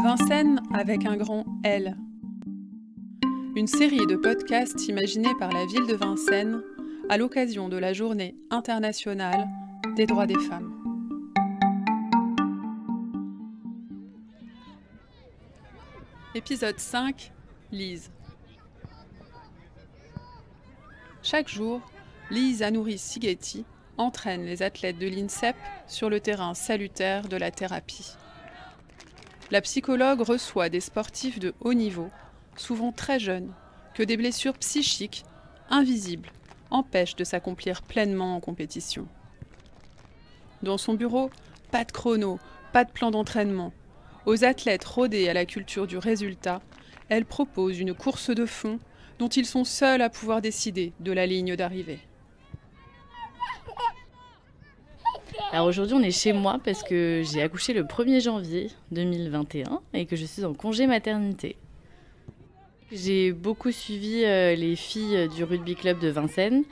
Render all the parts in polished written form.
Vincennes avec un grand L. Une série de podcasts imaginés par la ville de Vincennes à l'occasion de la Journée internationale des droits des femmes. Épisode 5, Lise. Chaque jour, Lise Anouris-Sigeti entraîne les athlètes de l'INSEP sur le terrain salutaire de la thérapie. La psychologue reçoit des sportifs de haut niveau, souvent très jeunes, que des blessures psychiques, invisibles, empêchent de s'accomplir pleinement en compétition. Dans son bureau, pas de chrono, pas de plan d'entraînement. Aux athlètes rodés à la culture du résultat, elle propose une course de fond dont ils sont seuls à pouvoir décider de la ligne d'arrivée. Alors aujourd'hui, on est chez moi parce que j'ai accouché le 1er janvier 2021 et que je suis en congé maternité. J'ai beaucoup suivi les filles du rugby club de Vincennes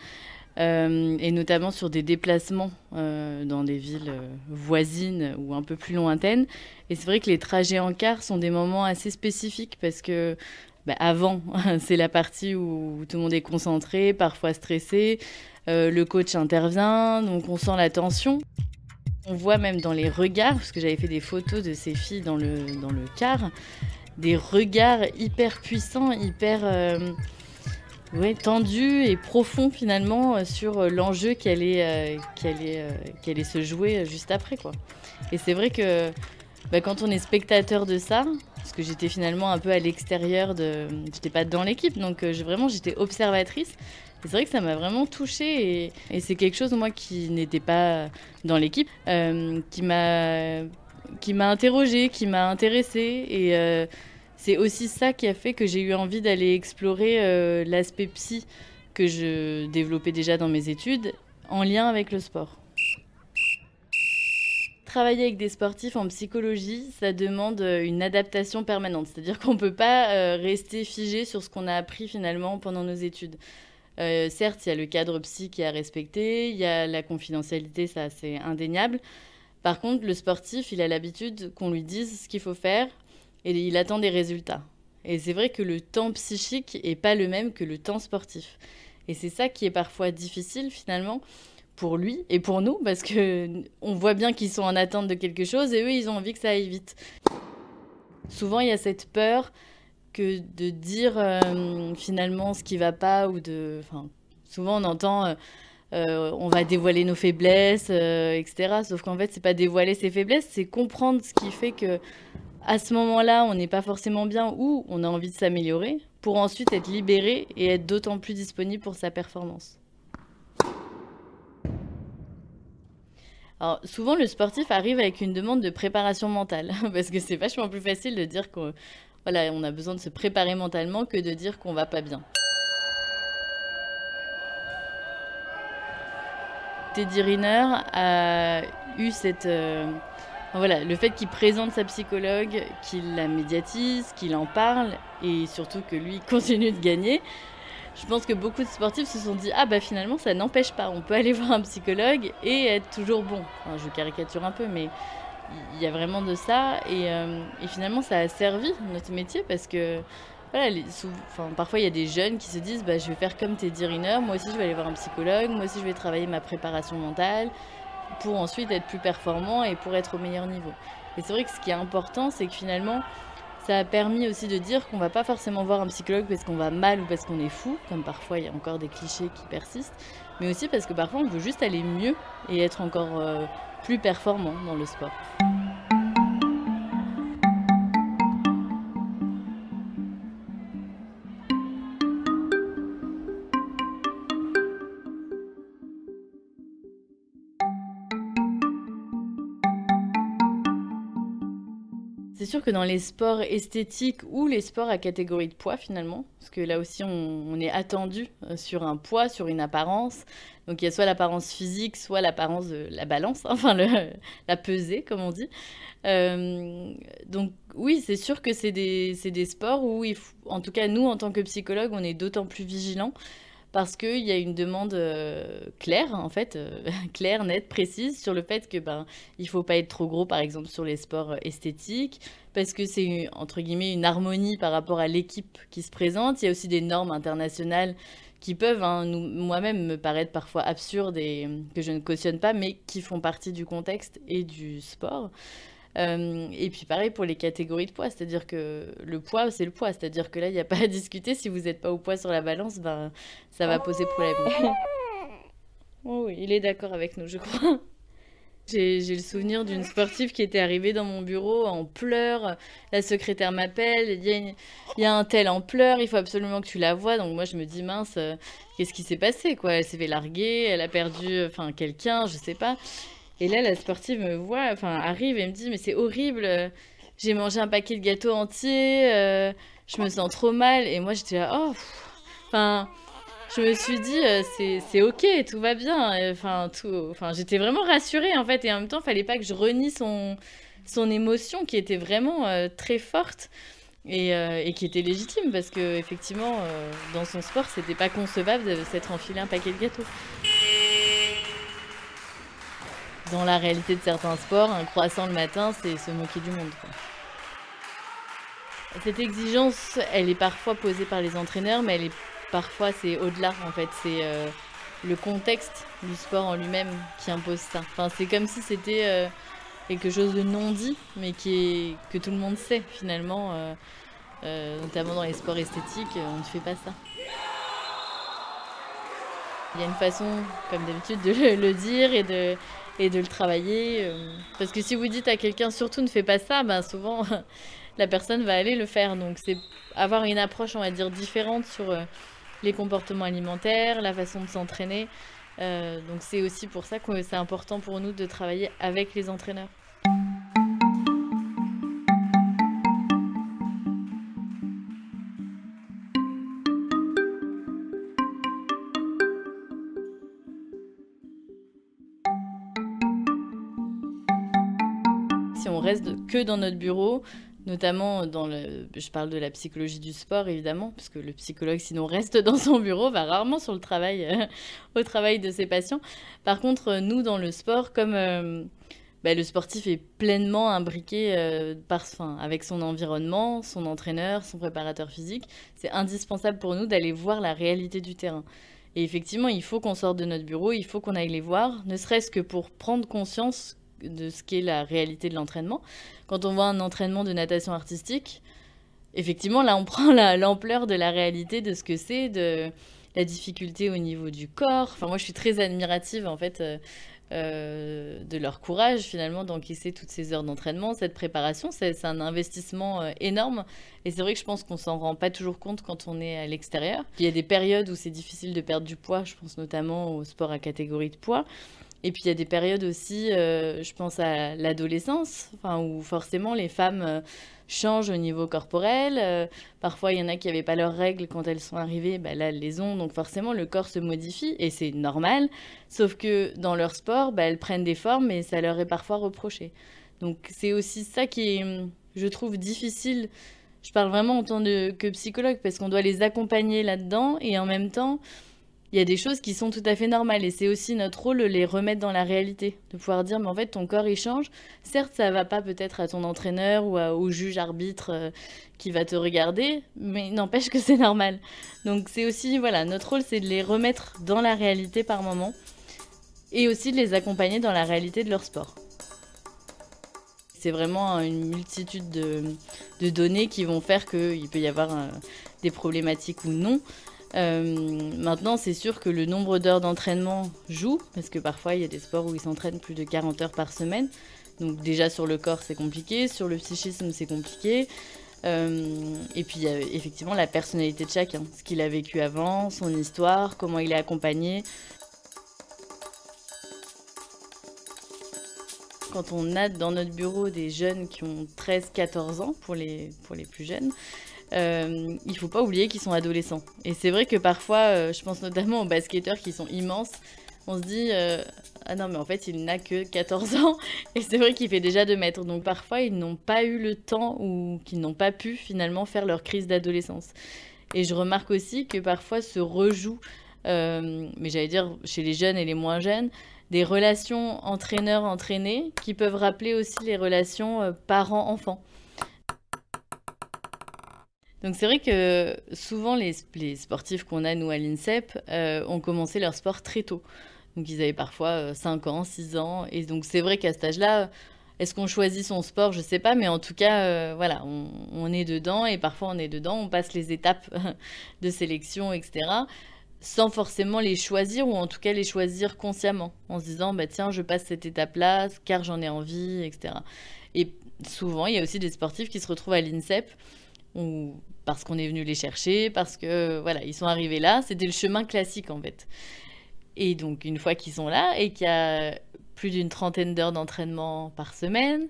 et notamment sur des déplacements dans des villes voisines ou un peu plus lointaines. Et c'est vrai que les trajets en car sont des moments assez spécifiques parce que avant, c'est la partie où tout le monde est concentré, parfois stressé. Le coach intervient, donc on sent la tension. On voit même dans les regards, parce que j'avais fait des photos de ces filles dans le car, des regards hyper puissants, hyper tendus et profonds finalement sur l'enjeu qui allait se jouer juste après, quoi. Et c'est vrai que quand on est spectateur de ça, parce que j'étais finalement un peu à l'extérieur, j'étais pas dans l'équipe, donc j'étais observatrice. Et c'est vrai que ça m'a vraiment touchée et c'est quelque chose, moi, qui n'était pas dans l'équipe, qui m'a interrogée, qui m'a intéressée. Et c'est aussi ça qui a fait que j'ai eu envie d'aller explorer l'aspect psy que je développais déjà dans mes études, en lien avec le sport. Travailler avec des sportifs en psychologie, ça demande une adaptation permanente. C'est-à-dire qu'on ne peut pas rester figé sur ce qu'on a appris finalement pendant nos études. Certes, il y a le cadre psy qui est à respecter, il y a la confidentialité, ça c'est indéniable. Par contre, le sportif, il a l'habitude qu'on lui dise ce qu'il faut faire et il attend des résultats. Et c'est vrai que le temps psychique n'est pas le même que le temps sportif. Et c'est ça qui est parfois difficile finalement pour lui et pour nous, parce qu'on voit bien qu'ils sont en attente de quelque chose et eux, ils ont envie que ça aille vite. Souvent, il y a cette peur que de dire finalement ce qui va pas souvent on entend on va dévoiler nos faiblesses, etc. Sauf qu'en fait, c'est pas dévoiler ses faiblesses, c'est comprendre ce qui fait que à ce moment-là, on n'est pas forcément bien ou on a envie de s'améliorer pour ensuite être libéré et être d'autant plus disponible pour sa performance. Alors, souvent, le sportif arrive avec une demande de préparation mentale parce que c'est vachement plus facile de dire qu'on on a besoin de se préparer mentalement que de dire qu'on va pas bien. Teddy Riner a eu le fait qu'il présente sa psychologue, qu'il la médiatise, qu'il en parle et surtout que lui continue de gagner. Je pense que beaucoup de sportifs se sont dit finalement ça n'empêche pas, on peut aller voir un psychologue et être toujours bon. Enfin, je caricature un peu, mais il y a vraiment de ça et finalement ça a servi notre métier parce que parfois il y a des jeunes qui se disent je vais faire comme Teddy Riner, moi aussi je vais aller voir un psychologue, moi aussi je vais travailler ma préparation mentale pour ensuite être plus performant et pour être au meilleur niveau. Et c'est vrai que ce qui est important, c'est que finalement ça a permis aussi de dire qu'on va pas forcément voir un psychologue parce qu'on va mal ou parce qu'on est fou, comme parfois il y a encore des clichés qui persistent, mais aussi parce que parfois on veut juste aller mieux et être encore plus performant dans le sport. C'est sûr que dans les sports esthétiques ou les sports à catégorie de poids finalement, parce que là aussi on est attendu sur un poids, sur une apparence. Donc il y a soit l'apparence physique, soit l'apparence de la balance, la pesée comme on dit. Donc oui, c'est sûr que c'est des sports où, en tout cas nous en tant que psychologues, on est d'autant plus vigilants parce qu'il y a une demande claire, en fait, claire, nette, précise, sur le fait que il faut pas être trop gros, par exemple, sur les sports esthétiques, parce que c'est, entre guillemets, une harmonie par rapport à l'équipe qui se présente. Il y a aussi des normes internationales qui peuvent, moi-même, me paraître parfois absurdes et que je ne cautionne pas, mais qui font partie du contexte et du sport. Et puis pareil pour les catégories de poids, c'est-à-dire que le poids, c'est le poids, c'est-à-dire que là, il n'y a pas à discuter, si vous n'êtes pas au poids sur la balance, ça va poser problème. Oh oui, il est d'accord avec nous, je crois. J'ai le souvenir d'une sportive qui était arrivée dans mon bureau en pleurs. La secrétaire m'appelle, il y a un tel en pleurs, il faut absolument que tu la vois. Donc moi, je me dis, mince, qu'est-ce qui s'est passé, quoi? Elle s'est fait larguer, elle a perdu quelqu'un, je sais pas. Et là, la sportive me voit, arrive et me dit, mais c'est horrible, j'ai mangé un paquet de gâteaux entiers, je me sens trop mal. Et moi, j'étais là, oh, je me suis dit, c'est ok, tout va bien. J'étais vraiment rassurée, en fait. Et en même temps, il fallait pas que je renie son émotion qui était vraiment très forte et qui était légitime parce que, effectivement, dans son sport, c'était pas concevable de s'être enfilé un paquet de gâteaux. Dans la réalité de certains sports, un croissant le matin, c'est se moquer du monde, quoi. Cette exigence, elle est parfois posée par les entraîneurs, mais parfois c'est au-delà, en fait. C'est le contexte du sport en lui-même qui impose ça. C'est comme si c'était quelque chose de non dit, mais que tout le monde sait, finalement. Notamment dans les sports esthétiques, on ne fait pas ça. Il y a une façon, comme d'habitude, de le dire et de le travailler. Parce que si vous dites à quelqu'un, surtout ne fais pas ça, souvent, la personne va aller le faire. Donc c'est avoir une approche, on va dire, différente sur les comportements alimentaires, la façon de s'entraîner. Donc c'est aussi pour ça que c'est important pour nous de travailler avec les entraîneurs. Si on reste que dans notre bureau, notamment je parle de la psychologie du sport évidemment, parce que le psychologue sinon reste dans son bureau, va rarement sur le travail, au travail de ses patients. Par contre, nous dans le sport, comme le sportif est pleinement imbriqué avec son environnement, son entraîneur, son préparateur physique, c'est indispensable pour nous d'aller voir la réalité du terrain. Et effectivement, il faut qu'on sorte de notre bureau, il faut qu'on aille les voir, ne serait-ce que pour prendre conscience de ce qu'est la réalité de l'entraînement. Quand on voit un entraînement de natation artistique, effectivement, là, on prend l'ampleur de la réalité de ce que c'est, de la difficulté au niveau du corps. Moi, je suis très admirative, en fait, de leur courage, finalement, d'encaisser toutes ces heures d'entraînement, cette préparation. C'est un investissement énorme. Et c'est vrai que je pense qu'on s'en rend pas toujours compte quand on est à l'extérieur. Il y a des périodes où c'est difficile de perdre du poids. Je pense notamment au sport à catégorie de poids. Et puis il y a des périodes aussi, je pense à l'adolescence, où forcément les femmes changent au niveau corporel. Parfois il y en a qui n'avaient pas leurs règles quand elles sont arrivées, là elles les ont, donc forcément le corps se modifie et c'est normal. Sauf que dans leur sport, elles prennent des formes et ça leur est parfois reproché. Donc c'est aussi ça qui est, je trouve, difficile. Je parle vraiment en tant que psychologue parce qu'on doit les accompagner là-dedans et en même temps, il y a des choses qui sont tout à fait normales et c'est aussi notre rôle de les remettre dans la réalité, de pouvoir dire mais en fait ton corps il change, certes ça va pas peut-être à ton entraîneur ou au juge arbitre qui va te regarder, mais n'empêche que c'est normal. Donc c'est aussi, notre rôle c'est de les remettre dans la réalité par moment et aussi de les accompagner dans la réalité de leur sport. C'est vraiment une multitude de données qui vont faire qu'il peut y avoir des problématiques ou non. Maintenant, c'est sûr que le nombre d'heures d'entraînement joue, parce que parfois, il y a des sports où ils s'entraînent plus de 40 heures par semaine. Donc déjà, sur le corps, c'est compliqué. Sur le psychisme, c'est compliqué. Et puis, il y a effectivement la personnalité de chacun. Ce qu'il a vécu avant, son histoire, comment il est accompagné. Quand on a dans notre bureau des jeunes qui ont 13-14 ans, pour les plus jeunes, il ne faut pas oublier qu'ils sont adolescents. Et c'est vrai que parfois, je pense notamment aux basketteurs qui sont immenses, on se dit ah non mais en fait il n'a que 14 ans et c'est vrai qu'il fait déjà 2 mètres. Donc parfois ils n'ont pas eu le temps ou qu'ils n'ont pas pu finalement faire leur crise d'adolescence. Et je remarque aussi que parfois se rejoue mais j'allais dire chez les jeunes et les moins jeunes, des relations entraîneur-entraîné qui peuvent rappeler aussi les relations parents-enfants. Donc c'est vrai que souvent les sportifs qu'on a, nous, à l'INSEP, ont commencé leur sport très tôt. Donc ils avaient parfois 5 ans, 6 ans. Et donc c'est vrai qu'à cet âge-là, est-ce qu'on choisit son sport? Je sais pas, mais en tout cas, voilà, on est dedans et parfois on est dedans, on passe les étapes de sélection, etc. Sans forcément les choisir ou en tout cas les choisir consciemment, en se disant, bah tiens, je passe cette étape-là car j'en ai envie, etc. Et souvent, il y a aussi des sportifs qui se retrouvent à l'INSEP ou parce qu'on est venu les chercher, parce que voilà, ils sont arrivés là, c'était le chemin classique en fait. Et donc une fois qu'ils sont là et qu'il y a plus d'une trentaine d'heures d'entraînement par semaine,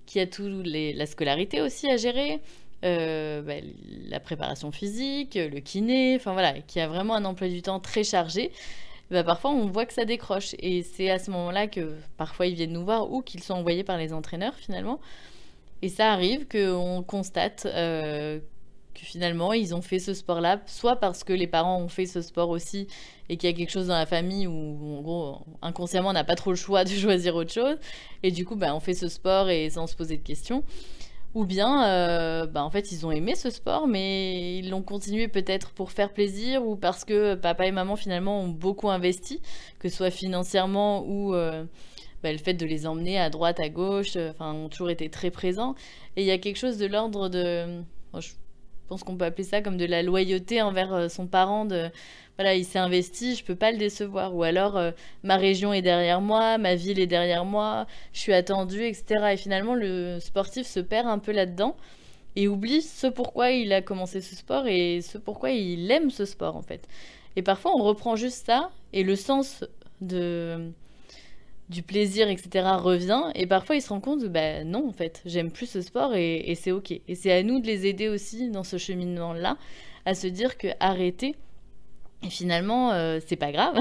qu'il y a la scolarité aussi à gérer, bah, la préparation physique, le kiné, enfin voilà, qu'il y a vraiment un emploi du temps très chargé, bah, parfois on voit que ça décroche. Et c'est à ce moment-là que parfois ils viennent nous voir ou qu'ils sont envoyés par les entraîneurs finalement. Et ça arrive qu'on constate que finalement, ils ont fait ce sport-là, soit parce que les parents ont fait ce sport aussi et qu'il y a quelque chose dans la famille où, en gros, inconsciemment, on n'a pas trop le choix de choisir autre chose. Et du coup, bah, on fait ce sport et sans se poser de questions. Ou bien, bah, en fait, ils ont aimé ce sport, mais ils l'ont continué peut-être pour faire plaisir ou parce que papa et maman, finalement, ont beaucoup investi, que ce soit financièrement ou bah, le fait de les emmener à droite, à gauche, enfin, ont toujours été très présents. Et il y a quelque chose de l'ordre de... Bon, je pense qu'on peut appeler ça comme de la loyauté envers son parent, de voilà, il s'est investi, je peux pas le décevoir. Ou alors, ma région est derrière moi, ma ville est derrière moi, je suis attendue, etc. Et finalement, le sportif se perd un peu là-dedans et oublie ce pourquoi il a commencé ce sport et ce pourquoi il aime ce sport, en fait. Et parfois, on reprend juste ça et le sens du plaisir, etc. revient. Et parfois, ils se rendent compte que bah, non, en fait, j'aime plus ce sport et c'est OK. Et c'est à nous de les aider aussi dans ce cheminement-là, à se dire que arrêter, et finalement, c'est pas grave,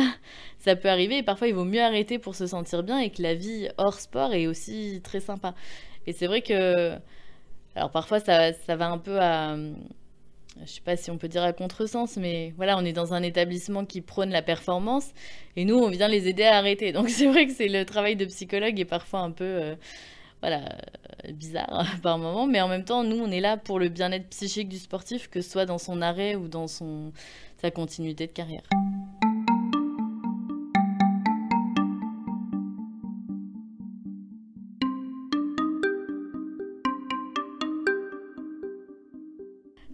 ça peut arriver. Et parfois, il vaut mieux arrêter pour se sentir bien et que la vie hors sport est aussi très sympa. Et c'est vrai que, alors parfois, ça va un peu à, je sais pas si on peut dire à contresens, mais voilà, on est dans un établissement qui prône la performance et nous, on vient les aider à arrêter. Donc c'est vrai que c'est le travail de psychologue est parfois un peu, voilà, bizarre par moment, mais en même temps, nous, on est là pour le bien-être psychique du sportif, que ce soit dans son arrêt ou dans sa continuité de carrière.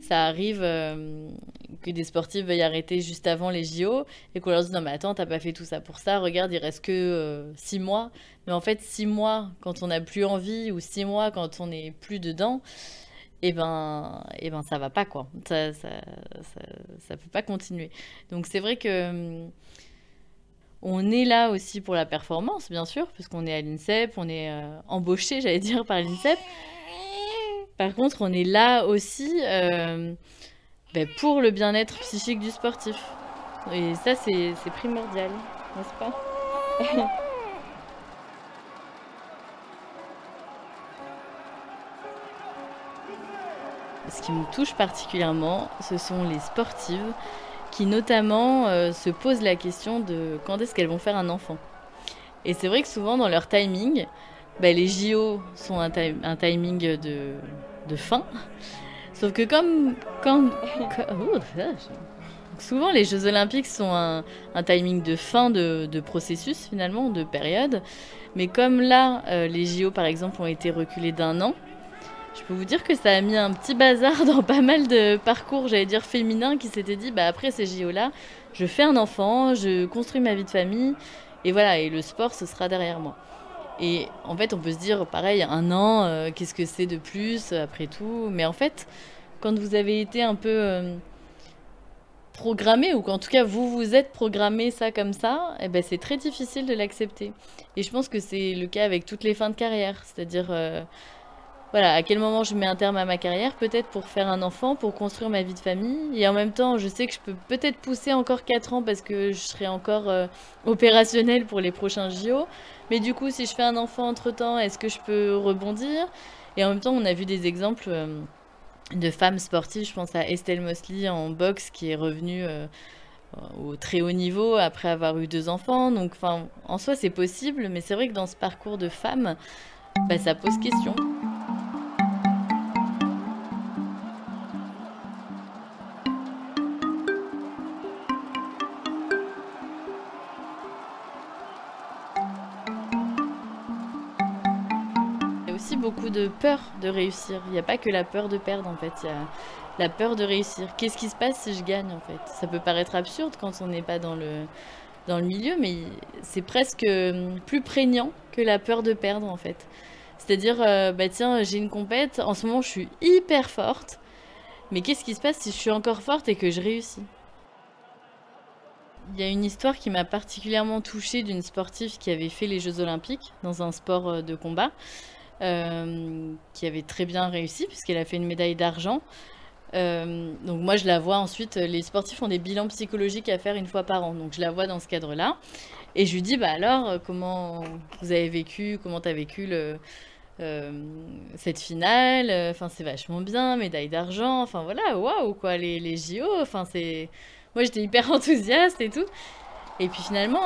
Ça arrive que des sportifs veuillent arrêter juste avant les JO et qu'on leur dise non mais attends, t'as pas fait tout ça pour ça, regarde, il reste que 6 mois. Mais en fait, 6 mois quand on n'a plus envie ou 6 mois quand on n'est plus dedans, et ben ça va pas quoi. Ça peut pas continuer. Donc c'est vrai que on est là aussi pour la performance, bien sûr, parce qu'on est à l'INSEP, on est embauché, j'allais dire, par l'INSEP. Par contre, on est là aussi pour le bien-être psychique du sportif. Et ça, c'est primordial, n'est-ce pas? Ce qui me touche particulièrement, ce sont les sportives qui notamment se posent la question de quand est-ce qu'elles vont faire un enfant. Et c'est vrai que souvent dans leur timing, les JO sont un timing de fin. Sauf que souvent les Jeux Olympiques sont un timing de fin de processus finalement, de période. Mais comme là, les JO par exemple ont été reculés d'1 an, je peux vous dire que ça a mis un petit bazar dans pas mal de parcours, j'allais dire féminins, qui s'étaient dit après ces JO-là, je fais un enfant, je construis ma vie de famille, et voilà, et le sport, ce sera derrière moi. Et en fait, on peut se dire, pareil, 1 an, qu'est-ce que c'est de plus, après tout. Mais en fait, quand vous avez été un peu programmé, ou qu'en tout cas, vous vous êtes programmé ça comme ça, c'est très difficile de l'accepter. Et je pense que c'est le cas avec toutes les fins de carrière. C'est-à-dire, voilà, à quel moment je mets un terme à ma carrière, peut-être pour faire un enfant, pour construire ma vie de famille. Et en même temps, je sais que je peux peut-être pousser encore 4 ans parce que je serai encore opérationnelle pour les prochains JO. Mais du coup, si je fais un enfant entre-temps, est-ce que je peux rebondir? Et en même temps, on a vu des exemples de femmes sportives. Je pense à Estelle Mosley en boxe qui est revenue au très haut niveau après avoir eu 2 enfants. Donc, enfin, en soi, c'est possible, mais c'est vrai que dans ce parcours de femme, bah, ça pose question. Il y a aussi beaucoup de peur de réussir. Il n'y a pas que la peur de perdre, en fait. Il y a la peur de réussir. Qu'est-ce qui se passe si je gagne, en fait? Ça peut paraître absurde quand on n'est pas dans le milieu, mais c'est presque plus prégnant que la peur de perdre, en fait. C'est-à-dire, bah tiens, j'ai une compète, en ce moment, je suis hyper forte, mais qu'est-ce qui se passe si je suis encore forte et que je réussis? Il y a une histoire qui m'a particulièrement touchée d'une sportive qui avait fait les Jeux Olympiques dans un sport de combat, qui avait très bien réussi puisqu'elle a fait une médaille d'argent. Donc moi je la vois ensuite, les sportifs ont des bilans psychologiques à faire 1 fois par an, donc je la vois dans ce cadre-là. Et je lui dis, bah alors, comment vous avez vécu, comment t'as vécu euh, cette finale? Enfin, c'est vachement bien, médaille d'argent, enfin voilà, waouh quoi, les JO, enfin c'est... Moi j'étais hyper enthousiaste et tout. Et puis finalement,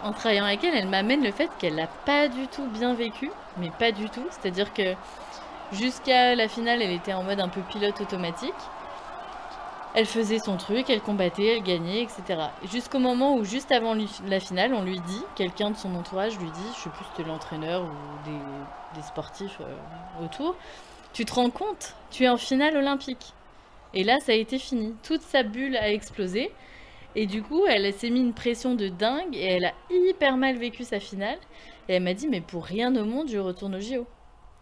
en travaillant avec elle, elle m'amène le fait qu'elle l'a pas du tout bien vécu, mais pas du tout. C'est-à-dire que jusqu'à la finale, elle était en mode un peu pilote automatique. Elle faisait son truc, elle combattait, elle gagnait, etc. Jusqu'au moment où, juste avant la finale, on lui dit, quelqu'un de son entourage lui dit, je sais plus si c'était l'entraîneur ou des sportifs autour, tu te rends compte, tu es en finale olympique. Et là, ça a été fini. Toute sa bulle a explosé. Et du coup, elle s'est mis une pression de dingue et elle a hyper mal vécu sa finale. Et elle m'a dit, mais pour rien au monde, je retourne au JO.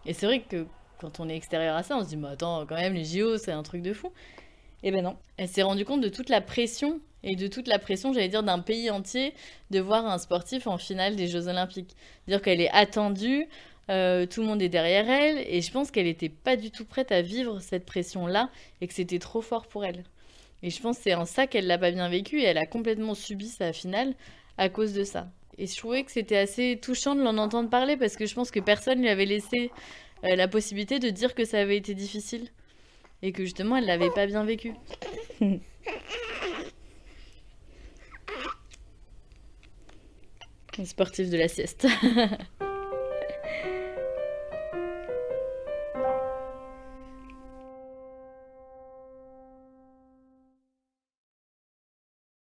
Et c'est vrai que quand on est extérieur à ça, on se dit, mais attends, quand même, les JO, c'est un truc de fou. Et ben non. Elle s'est rendue compte de toute la pression, et de toute la pression, j'allais dire, d'un pays entier, de voir un sportif en finale des Jeux Olympiques. C'est-à-dire qu'elle est attendue, tout le monde est derrière elle, et je pense qu'elle n'était pas du tout prête à vivre cette pression-là, et que c'était trop fort pour elle. Et je pense que c'est en ça qu'elle l'a pas bien vécu, et elle a complètement subi sa finale à cause de ça. Et je trouvais que c'était assez touchant de l'en entendre parler, parce que je pense que personne lui avait laissé la possibilité de dire que ça avait été difficile. Et que justement, elle l'avait pas bien vécu. Sportif de la sieste.